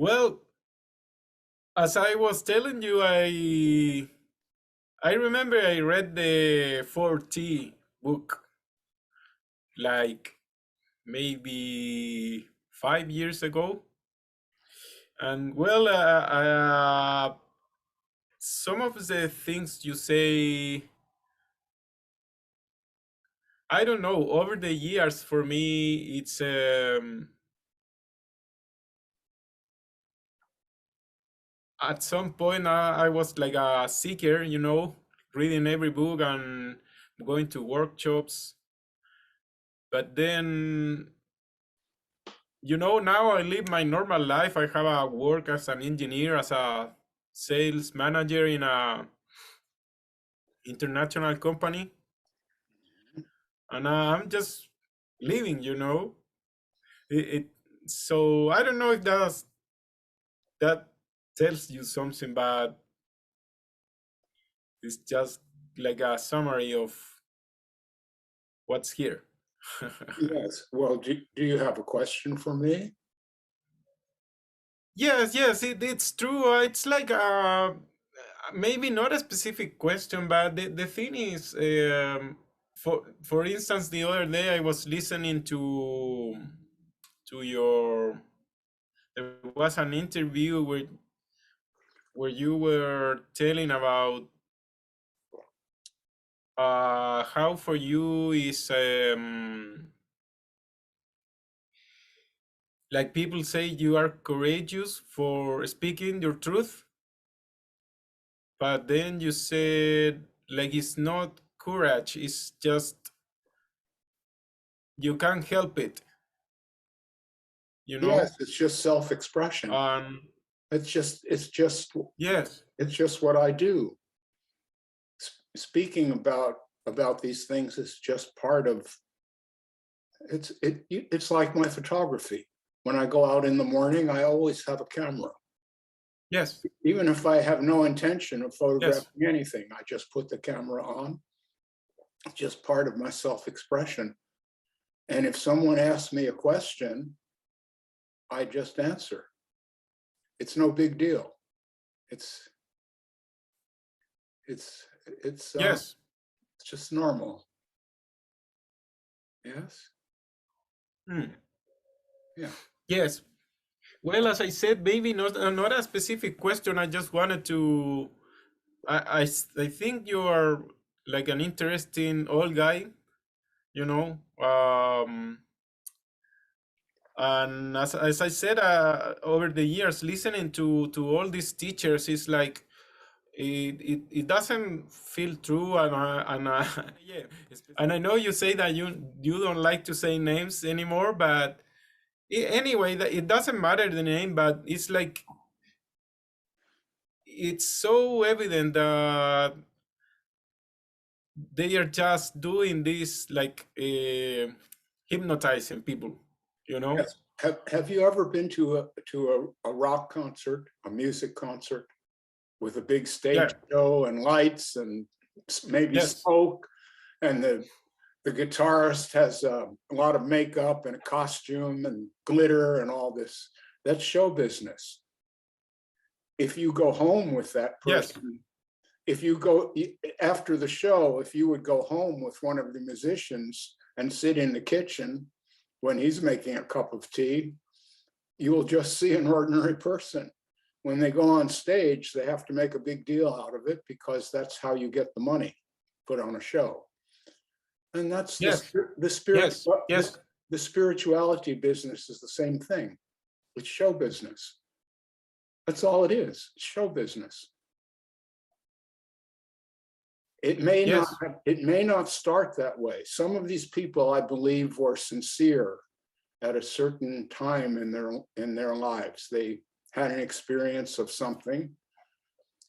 Well, as I was telling you, I remember I read the 4T book like maybe 5 years ago, and well, some of the things you say, I don't know. Over the years, for me, it's at some point I was like a seeker, reading every book and going to workshops. But then, now I live my normal life. I have a work as an engineer, as a sales manager in a international company, and I'm just living. It so I don't know if that tells you something, but it's just like a summary of what's here. Yes. Well, do you have a question for me? Yes, yes, it's true. It's like maybe not a specific question, but the thing is, for instance, the other day I was listening to your. There was an interview where you were telling about how for you is like people say you are courageous for speaking your truth, but then you said like it's not courage, it's just you can't help it, you know? Yes, it's just self-expression. Um, It's just it's just yes, it's just what I do. Speaking about these things is just part of it's like my photography. When I go out in the morning, I always have a camera. yes, Even if I have no intention of yes, photographing anything, I just put the camera on. It's just part of my self-expression. And if someone asks me a question, I just answer. It's no big deal. It's it's it's uh, yes. it's just normal. Yes. Hmm. Yeah. Yes. Well, as I said, maybe not a specific question. I just wanted to. I think you are like an interesting old guy, you know. And as I said, over the years, listening to all these teachers is like it doesn't feel true, and yeah, and I know you say that you don't like to say names anymore, but anyway, that it doesn't matter the name, but it's like it's so evident that they are just doing this like hypnotizing people, you know? Yes. Have you ever been to a rock concert, a music concert with a big stage Yeah. show and lights and maybe Yes. smoke, and the guitarist has a lot of makeup and a costume and glitter and all this? That's show business. If you go home with that Yes. person, if you go after the show, if you would go home with one of the musicians and sit in the kitchen when he's making a cup of tea, you will just see an ordinary person. When they go on stage, they have to make a big deal out of it because that's how you get the money put on a show. And that's Yes. the spirit. Yes. Yes. The spirituality business is the same thing. It's show business. That's all it is. It's show business. Yes. It may not start that way. Some of these people, I believe, were sincere at a certain time in their lives. They had an experience of something,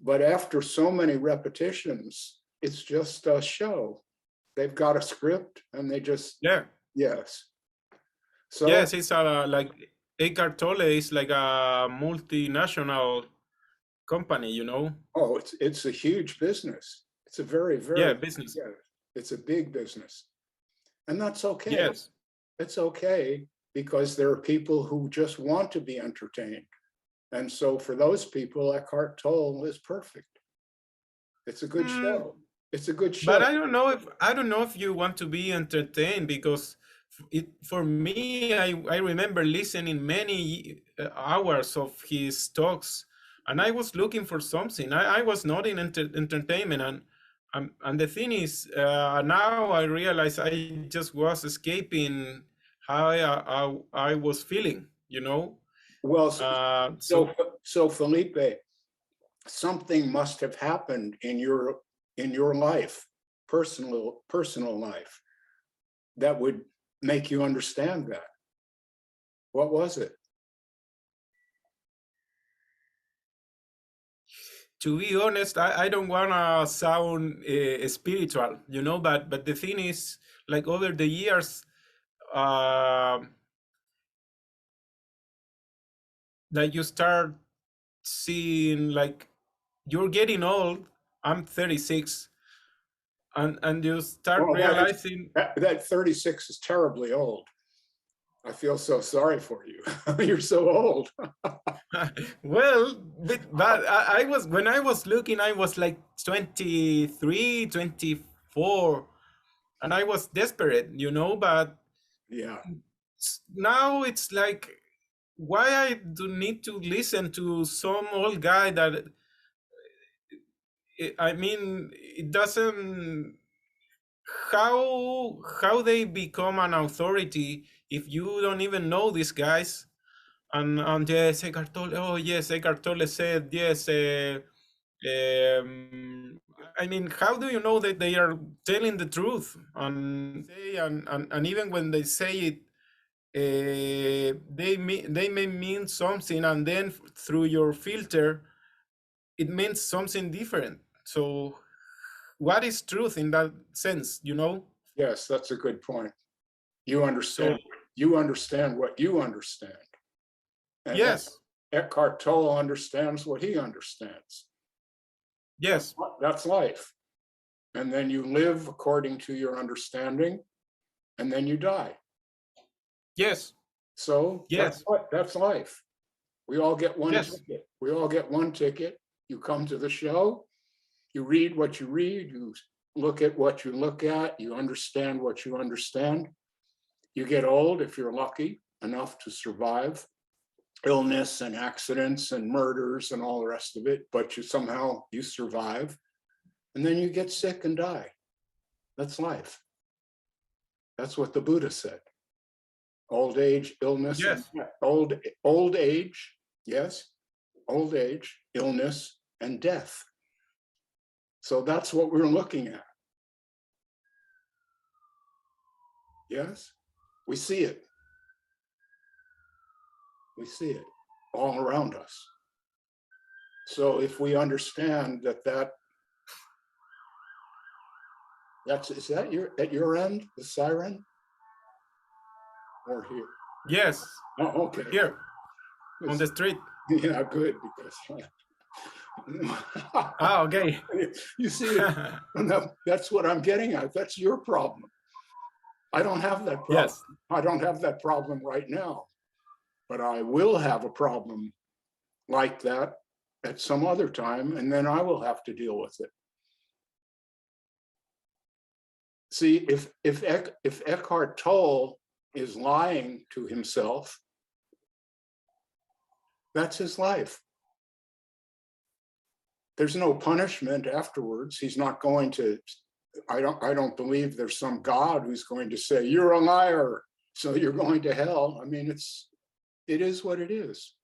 but after so many repetitions, it's just a show. They've got a script and they just, Yeah. yes. So, Yes. It's like Eckhart Tolle is like a multinational company, you know? oh, it's a huge business. It's a very, Yeah. very, Business. yeah, it's a big business. And that's okay. Yes. It's okay because there are people who just want to be entertained. And so for those people, Eckhart Tolle is perfect. It's a good Mm, show. It's a good but show. I don't know if you want to be entertained, because it for me, I remember listening many hours of his talks, and I was looking for something. I was not in entertainment, and the thing is, now I realize I just was escaping how I was feeling, you know. Well, So so Felipe, something must have happened in your life, personal life, that would make you understand that. What was it? to be honest, I don't wanna sound spiritual, you know, but the thing is, like over the years, uh, that you start seeing, like, you're getting old. I'm 36, and you start Well, realizing, that 36 is terribly old. I feel so sorry for you. You're so old. well, but I was, when I was looking, I was like 23, 24, and I was desperate, you know, but Yeah. now it's like, why I do need to listen to some old guy that, I mean, it doesn't, how they become an authority if you don't even know these guys. And yes, Eckhart Tolle, oh yes, Eckhart Tolle said yes. I mean, how do you know that they are telling the truth? And even when they say it, they may mean something, and then through your filter it means something different. So what is truth in that sense, you know? Yes, that's a good point. So You understand what you understand. And yes, Eckhart Tolle understands what he understands. yes, That's life. And then you live according to your understanding, and then you die. yes, So yes, that's life. We all get one yes, ticket. We all get one ticket. You come to the show, you read what you read, you look at what you look at, you understand what you understand. You get old if you're lucky enough to survive illness and accidents and murders and all the rest of it, but you survive, and then you get sick and die. That's life. That's what the Buddha said. Old age, illness, and yes, old age, yes, old age, illness, and death. So that's what we're looking at. Yes, we see it. We see it all around us. So if we understand that's, is that at your end, the siren, or here? yes, Oh, okay. here on the street. Yeah, good, because Ah, okay. you see it. That's what I'm getting at. That's your problem. I don't have that problem. Yes, I don't have that problem right now, but I will have a problem like that at some other time, and then I will have to deal with it. See, if Eckhart Tolle is lying to himself, that's his life. There's no punishment afterwards. He's not going to, I don't believe there's some God who's going to say, you're a liar, so you're going to hell. I mean, it is what it is.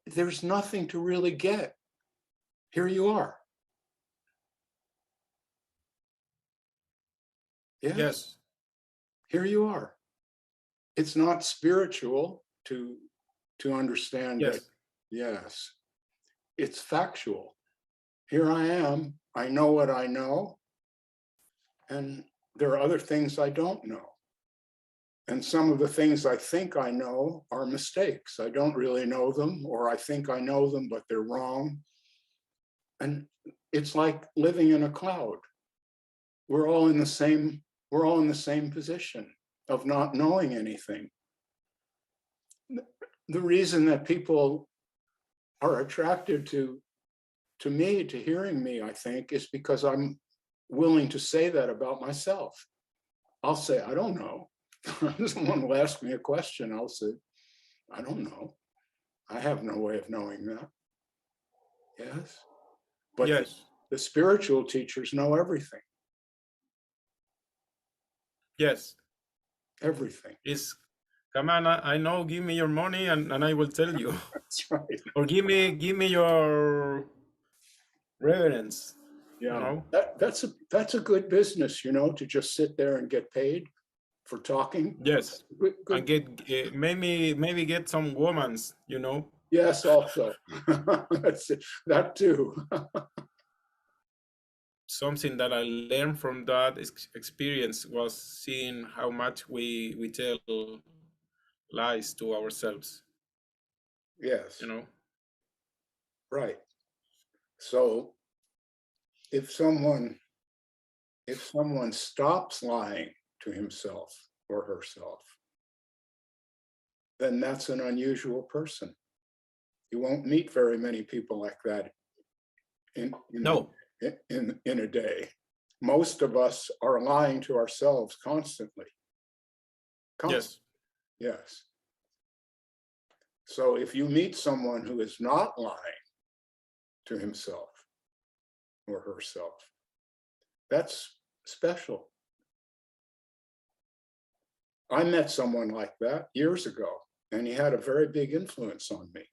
There's nothing to really get. Here you are. Yes, yes, here you are. It's not spiritual to understand that. yes, Yes, it's factual. Here I am. I know what I know, and there are other things I don't know. And some of the things I think I know are mistakes. I don't really know them, or I think I know them, but they're wrong. And it's like living in a cloud. We're all in the same position of not knowing anything. the reason that people are attracted to me, to hearing me, I think, is because I'm willing to say that about myself. I'll say, I don't know. Someone will ask me a question, I'll say, I don't know. I have no way of knowing that. Yes. But Yes, the spiritual teachers know everything, yes. everything. It's come on. I know. Give me your money, and I will tell you. That's right. Or give me your reverence. You Yeah. know. That's a good business, to just sit there and get paid for talking. Yes, Good, and good. get maybe get some womans. You know. Yes, also. That's it. That too. Something that I learned from that experience was seeing how much we tell lies to ourselves. You Yes, know. right. So if someone if someone stops lying to himself or herself, then that's an unusual person. You won't meet very many people like that in No. in a day. Most of us are lying to ourselves constantly. Yes. Constantly, yes. So if you meet someone who is not lying to himself or herself, that's special. I met someone like that years ago, and he had a very big influence on me.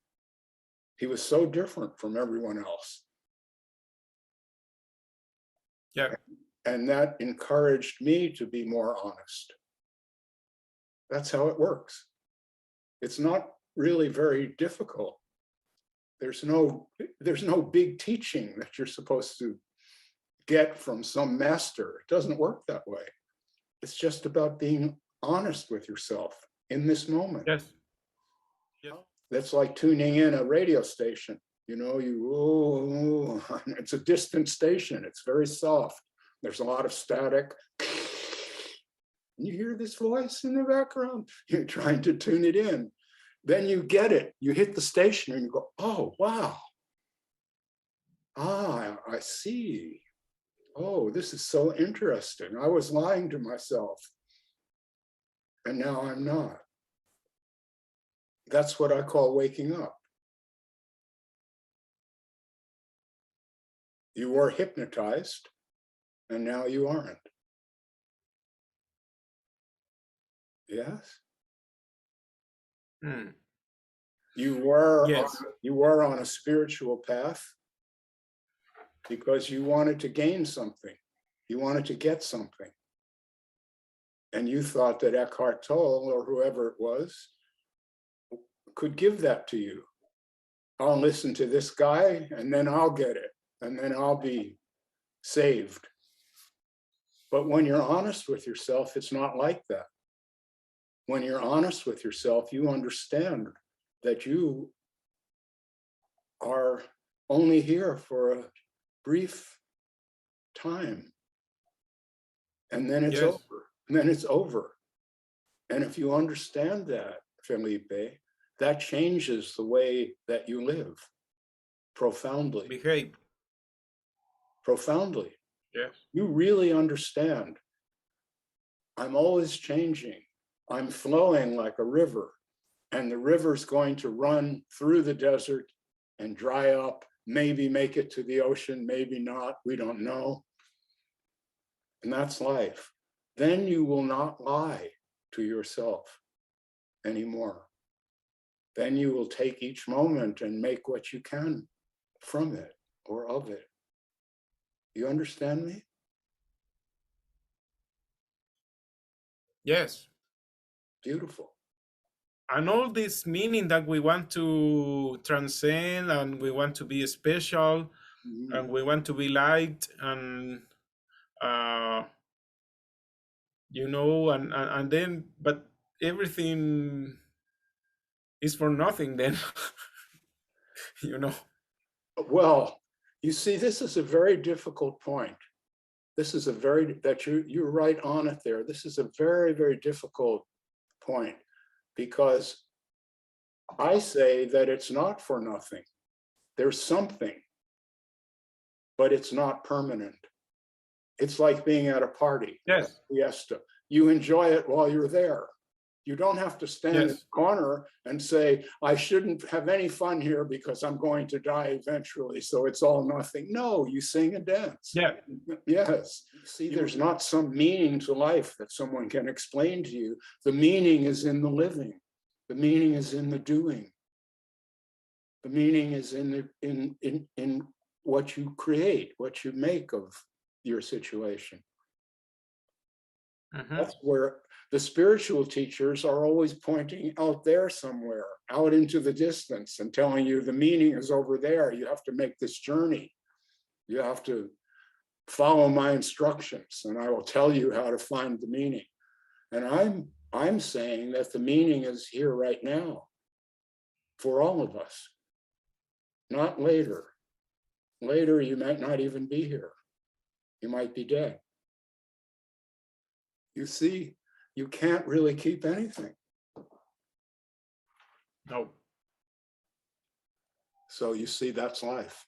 He was so different from everyone else. Yeah. And that encouraged me to be more honest. That's how it works. It's not really very difficult. There's no big teaching that you're supposed to get from some master. It doesn't work that way. It's just about being honest with yourself in this moment. Yes. Yes. That's like tuning in a radio station. It's a distant station. It's very soft. There's a lot of static. You hear this voice in the background. You're trying to tune it in. Then you get it. You hit the station and you go, oh, wow. Ah, I see. Oh, this is so interesting. I was lying to myself. And now I'm not. That's what I call waking up. You were hypnotized, and now you aren't. Yes? Hmm. You were on, Yes. you were on a spiritual path because you wanted to gain something. You wanted to get something. And you thought that Eckhart Tolle, or whoever it was, could give that to you. I'll listen to this guy, and then I'll get it, and then I'll be saved. But when you're honest with yourself, it's not like that. When you're honest with yourself, you understand that you are only here for a brief time, and then it's Yes. over. And then it's over. And if you understand that, Felipe, that changes the way that you live profoundly. Behave. Profoundly. Yes. You really understand. I'm always changing. I'm flowing like a river, and the river's going to run through the desert and dry up, maybe make it to the ocean, maybe not, we don't know. And that's life. Then you will not lie to yourself anymore. Then you will take each moment and make what you can from it or of it. You understand me? Yes. Beautiful. And all this meaning that we want to transcend, and we want to be special, Mhm. and we want to be liked, and uh, and then, but everything is for nothing then. you know. Well, you see, this is a very difficult point. This is a very, that you're right on it there. This is a very, very difficult point because I say that it's not for nothing. There's something, but it's not permanent. It's like being at a party, a Yes. fiesta. You enjoy it while you're there. You don't have to stand in the Yes. corner and say, I shouldn't have any fun here because I'm going to die eventually, so it's all nothing. No, you sing and dance. Yeah. Yes. See, there's not some meaning to life that someone can explain to you. The meaning is in the living. The meaning is in the doing. The meaning is in what you create, what you make of your situation. Mm-hmm. That's where the spiritual teachers are always pointing out there somewhere, out into the distance, and telling you the meaning is over there. You have to make this journey. You have to follow my instructions, and I will tell you how to find the meaning. And I'm saying that the meaning is here right now for all of us, not later. Later, you might not even be here. You might be dead. You see, you can't really keep anything. No. So you see, that's life.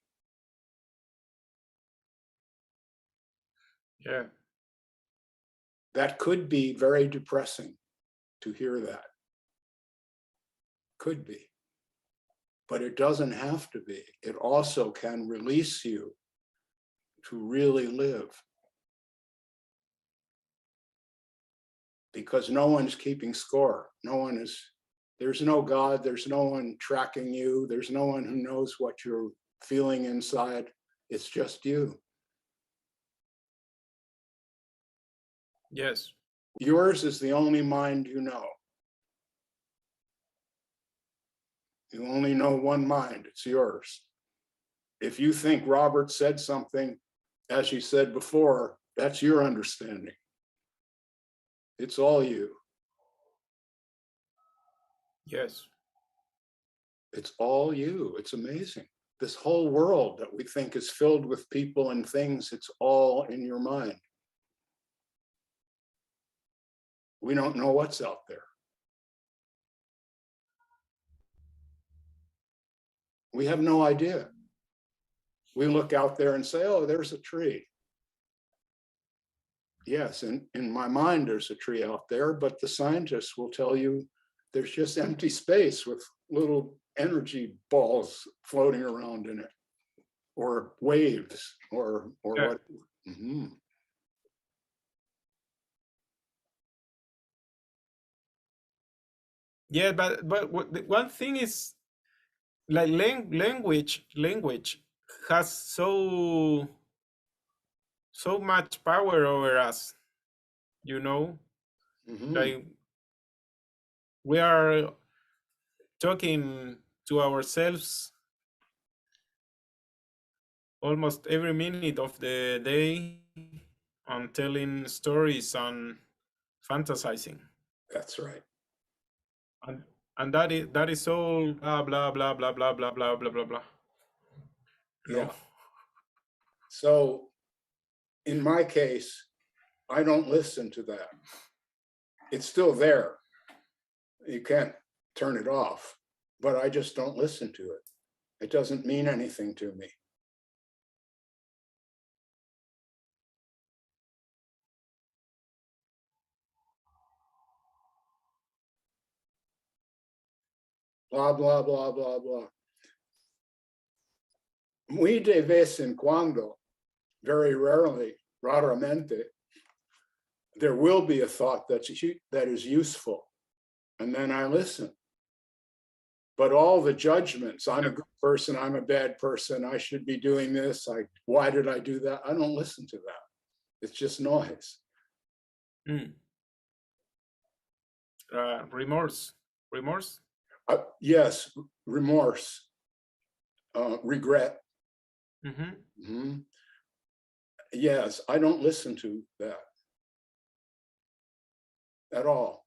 Yeah. That could be very depressing to hear that. Could be. But it doesn't have to be. It also can release you to really live. Because no one's keeping score. No one is, there's no God, there's no one tracking you, there's no one who knows what you're feeling inside. It's just you. Yes. Yours is the only mind you know. You only know one mind, it's yours. If you think Robert said something, as you said before, that's your understanding. It's all you. Yes. It's all you. It's amazing. This whole world that we think is filled with people and things, it's all in your mind. We don't know what's out there. We have no idea. We look out there and say, oh, there's a tree. Yes, in my mind, there's a tree out there, but the scientists will tell you there's just empty space with little energy balls floating around in it, or waves, or Yeah. what. Mm-hmm. Yeah, but one thing is like language has so much power over us, you know? Mm-hmm. Like we are talking to ourselves almost every minute of the day and telling stories and fantasizing. That's right. And that is all blah blah blah blah blah blah blah blah blah blah. No. Yeah. So in my case, I don't listen to that. It's still there. You can't turn it off, but I just don't listen to it. It doesn't mean anything to me. Blah, blah, blah, blah, blah. Muy de vez en cuando, very rarely, raramente, there will be a thought that is useful. And then I listen. But all the judgments, I'm a good person, I'm a bad person, I should be doing this, why did I do that? I don't listen to that. It's just noise. Mm. Remorse. Yes, remorse, regret. Mm-hmm. Mm-hmm. Yes, I don't listen to that at all,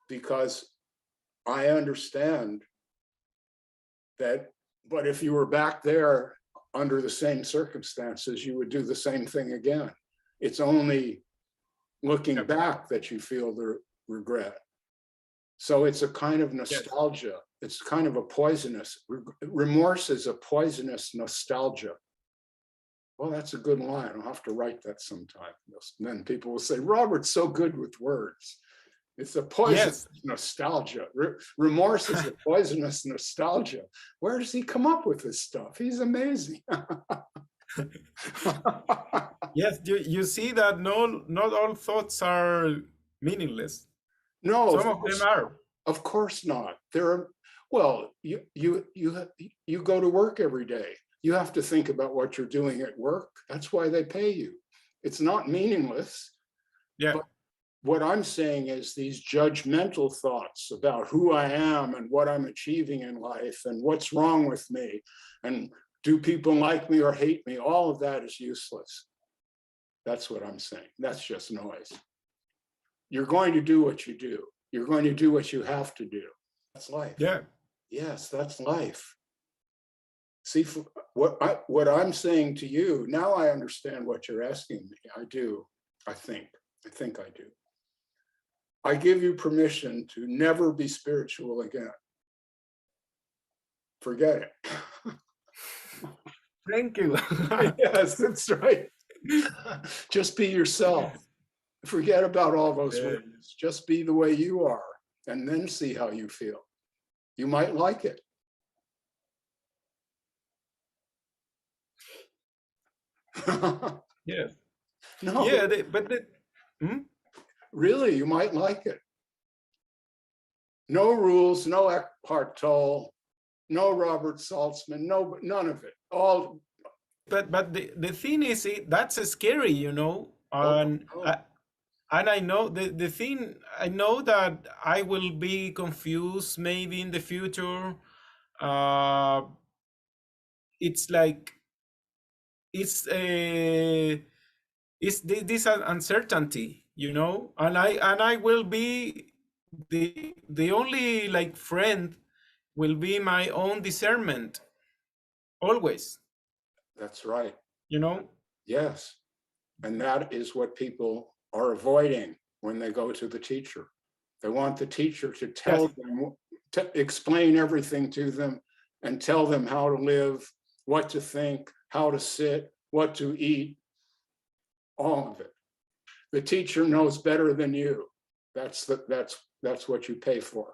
because I understand that, but if you were back there under the same circumstances, you would do the same thing again. It's only looking Yep. back that you feel the regret. So it's a kind of Yes. nostalgia. It's kind of a poisonous, remorse is a poisonous nostalgia. Well, that's a good line. I'll have to write that sometime. And then people will say, Robert's so good with words. It's a poisonous Yes. nostalgia. Remorse is a poisonous nostalgia. Where does he come up with this stuff? He's amazing. Yes, you see that not all thoughts are meaningless. No, Some of them are. of course not. There are, well, you go to work every day. You have to think about what you're doing at work. That's why they pay you. It's not meaningless. Yeah. But what I'm saying is these judgmental thoughts about who I am and what I'm achieving in life and what's wrong with me and do people like me or hate me, all of that is useless. That's what I'm saying. That's just noise. You're going to do what you do. You're going to do what you have to do. That's life. Yeah. Yes, that's life. See, what I'm saying to you, now I understand what you're asking me. I do, I think I do. I give you permission to never be spiritual again. Forget it. Thank you. Yes, that's right. Just be yourself. Forget about all those words. Just be the way you are, and then see how you feel. You might like it. Yes. No, Yeah, hmm? really, you might like it. No rules, no Eckhart Tolle, no Robert Saltzman, no, none of it. All. But the thing is, that's scary, you know. Oh, And I know the thing, I know that I will be confused maybe in the future. Uh, it's like it's this uncertainty, you know, and I will be the only like friend will be my own discernment always, that's right. you know. Yes. And that is what people are avoiding when they go to the teacher. They want the teacher to tell Yes. them, to explain everything to them and tell them how to live, what to think, how to sit, what to eat, all of it. The teacher knows better than you. That's what you pay for.